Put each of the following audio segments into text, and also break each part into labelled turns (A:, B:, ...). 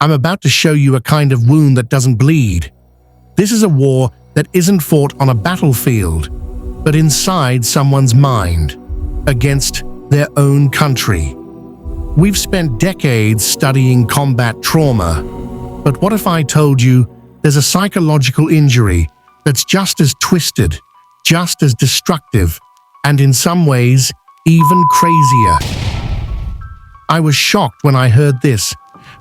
A: I'm about to show you a kind of wound that doesn't bleed. This is a war that isn't fought on a battlefield, but inside someone's mind, against their own country. We've spent decades studying combat trauma, but what if I told you there's a psychological injury that's just as twisted, just as destructive, and in some ways, even crazier? I was shocked when I heard this,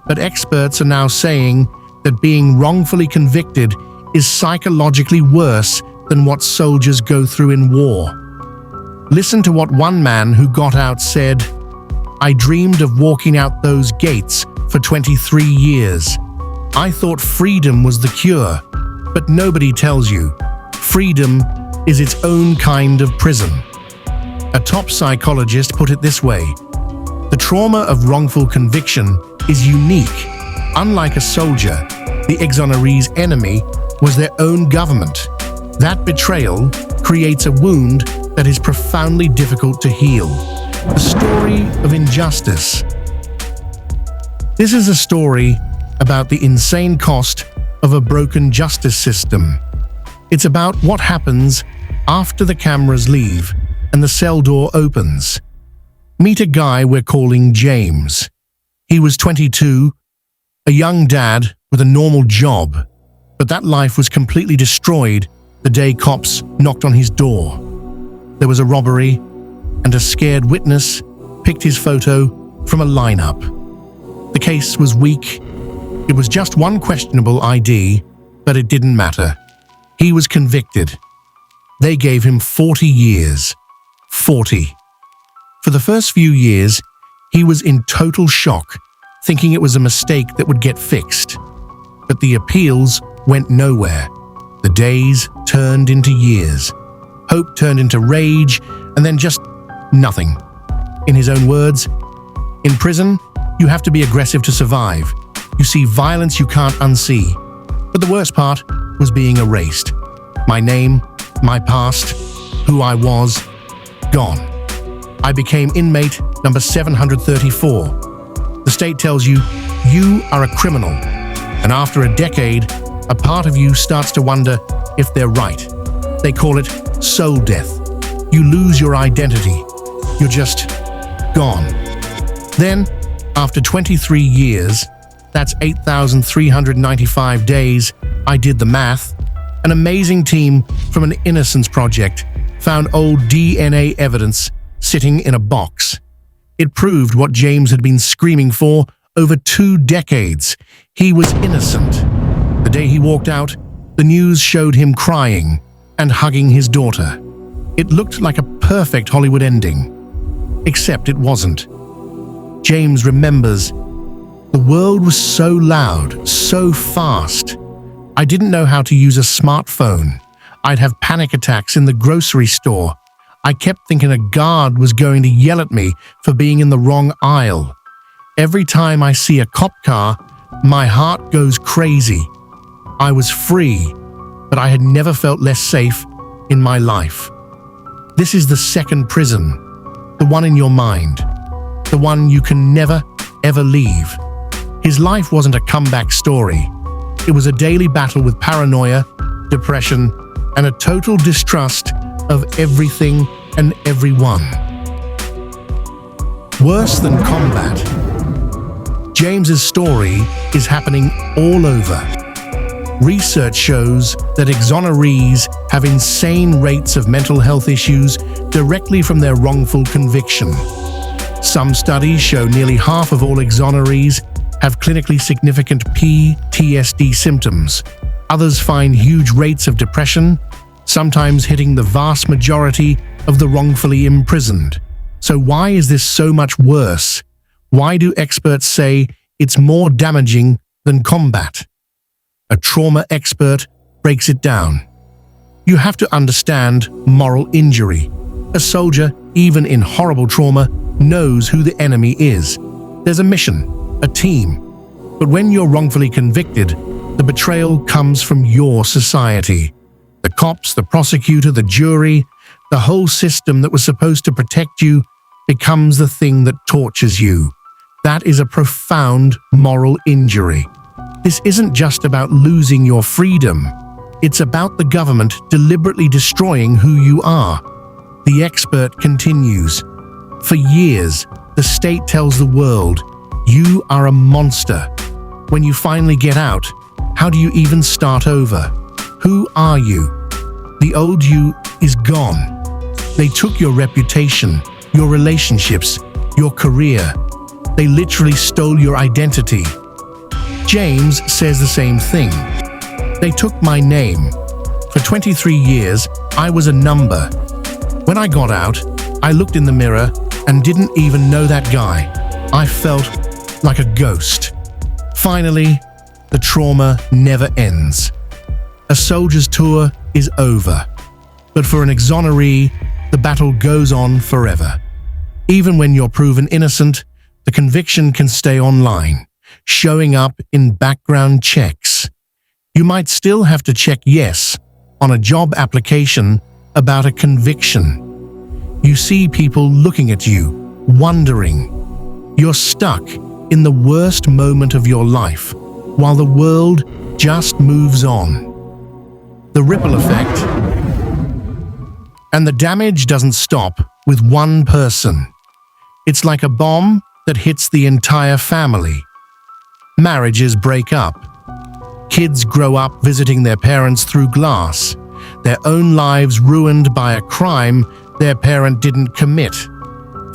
A: but experts are now saying that being wrongfully convicted is psychologically worse than what soldiers go through in war. Listen to what one man who got out said, "I dreamed of walking out those gates for 23 years. I thought freedom was the cure, but nobody tells you. Freedom is its own kind of prison." A top psychologist put it this way: "The trauma of wrongful conviction is unique. Unlike a soldier, the exoneree's enemy was their own government. That betrayal creates a wound that is profoundly difficult to heal." The story of injustice. This is a story about the insane cost of a broken justice system. It's about what happens after the cameras leave and the cell door opens. Meet a guy we're calling James. He was 22, a young dad with a normal job, but that life was completely destroyed the day cops knocked on his door. There was a robbery, and a scared witness picked his photo from a lineup. The case was weak. It was just one questionable ID, but it didn't matter. He was convicted. They gave him 40 years. 40. For the first few years, he was in total shock, thinking it was a mistake that would get fixed. But the appeals went nowhere. The days turned into years. Hope turned into rage, and then just nothing. In his own words, "In prison, you have to be aggressive to survive. You see violence you can't unsee." But the worst part was being erased. My name, my past, who I was, gone. I became inmate number 734. The state tells you, you are a criminal. And after a decade, a part of you starts to wonder if they're right. They call it soul death. You lose your identity. You're just gone. Then, after 23 years, that's 8,395 days, I did the math, an amazing team from an innocence project found old DNA evidence sitting in a box. It proved what James had been screaming for over 2 decades. He was innocent. The day he walked out, the news showed him crying and hugging his daughter. It looked like a perfect Hollywood ending. Except it wasn't. James remembers, "The world was so loud, so fast. I didn't know how to use a smartphone. I'd have panic attacks in the grocery store. I kept thinking a guard was going to yell at me for being in the wrong aisle. Every time I see a cop car, my heart goes crazy. I was free, but I had never felt less safe in my life." This is the second prison, the one in your mind, the one you can never, ever leave. His life wasn't a comeback story. It was a daily battle with paranoia, depression, and a total distrust of everything and everyone. Worse than combat. James's story is happening all over. Research shows that exonerees have insane rates of mental health issues directly from their wrongful conviction. Some studies show nearly half of all exonerees have clinically significant PTSD symptoms. Others find huge rates of depression, sometimes hitting the vast majority of the wrongfully imprisoned. So why is this so much worse? Why do experts say it's more damaging than combat? A trauma expert breaks it down. You have to understand moral injury. A soldier, even in horrible trauma, knows who the enemy is. There's a mission, a team. But when you're wrongfully convicted, the betrayal comes from your society. The cops, the prosecutor, the jury, the whole system that was supposed to protect you becomes the thing that tortures you. That is a profound moral injury. This isn't just about losing your freedom. It's about the government deliberately destroying who you are. The expert continues. For years, the state tells the world, you are a monster. When you finally get out, how do you even start over? Who are you? The old you is gone. They took your reputation, your relationships, your career. They literally stole your identity. James says the same thing. They took my name. For 23 years, I was a number. When I got out, I looked in the mirror and didn't even know that guy. I felt like a ghost. Finally, the trauma never ends. A soldier's tour is over. But for an exoneree, the battle goes on forever. Even when you're proven innocent, the conviction can stay online, showing up in background checks. You might still have to check yes on a job application about a conviction. You see people looking at you, wondering. You're stuck in the worst moment of your life, while the world just moves on. The ripple effect. And the damage doesn't stop with one person. It's like a bomb that hits the entire family. Marriages break up. Kids grow up visiting their parents through glass, their own lives ruined by a crime their parent didn't commit.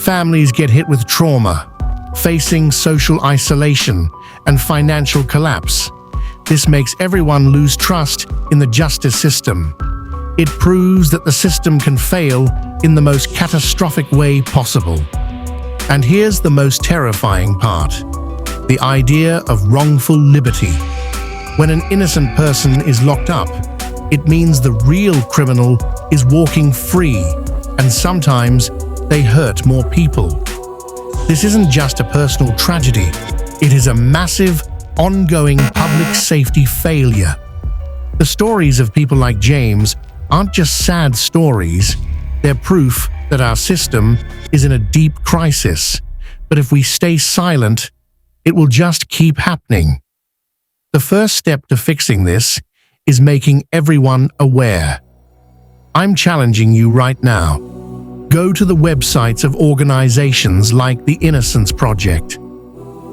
A: Families get hit with trauma, facing social isolation and financial collapse. This makes everyone lose trust in the justice system. It proves that the system can fail in the most catastrophic way possible. And here's the most terrifying part: the idea of wrongful liberty. When an innocent person is locked up, it means the real criminal is walking free, and sometimes they hurt more people. This isn't just a personal tragedy, it is a massive, ongoing public safety failure. The stories of people like James aren't just sad stories, they're proof that our system is in a deep crisis. But if we stay silent, it will just keep happening. The first step to fixing this is making everyone aware. I'm challenging you right now. Go to the websites of organizations like the Innocence Project.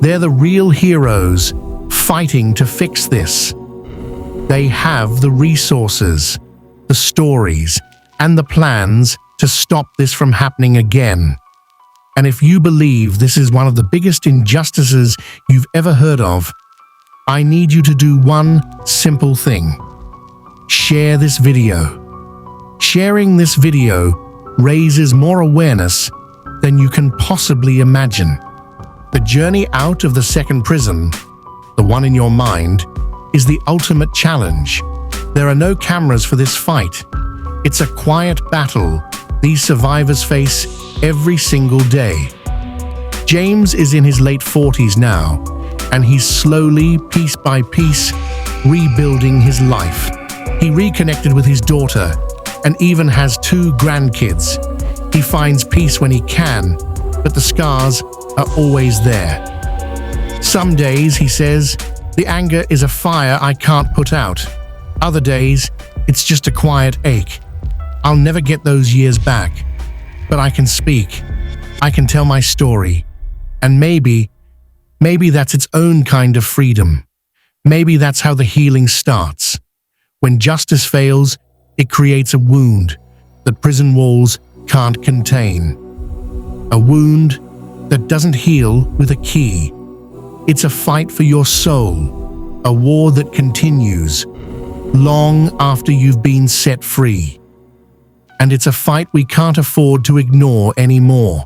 A: They're the real heroes fighting to fix this. They have the resources, the stories, and the plans to stop this from happening again. And if you believe this is one of the biggest injustices you've ever heard of, I need you to do one simple thing. Share this video. Sharing this video raises more awareness than you can possibly imagine. The journey out of the second prison, the one in your mind, is the ultimate challenge. There are no cameras for this fight. It's a quiet battle these survivors face every single day. James is in his late 40s now, and he's slowly, piece by piece, rebuilding his life. He reconnected with his daughter and even has 2 grandkids. He finds peace when he can, but the scars are always there. Some days, he says, the anger is a fire I can't put out. Other days, it's just a quiet ache. I'll never get those years back, but I can speak. I can tell my story. And maybe that's its own kind of freedom. Maybe that's how the healing starts. When justice fails, it creates a wound that prison walls can't contain. A wound that doesn't heal with a key. It's a fight for your soul, a war that continues long after you've been set free. And it's a fight we can't afford to ignore anymore.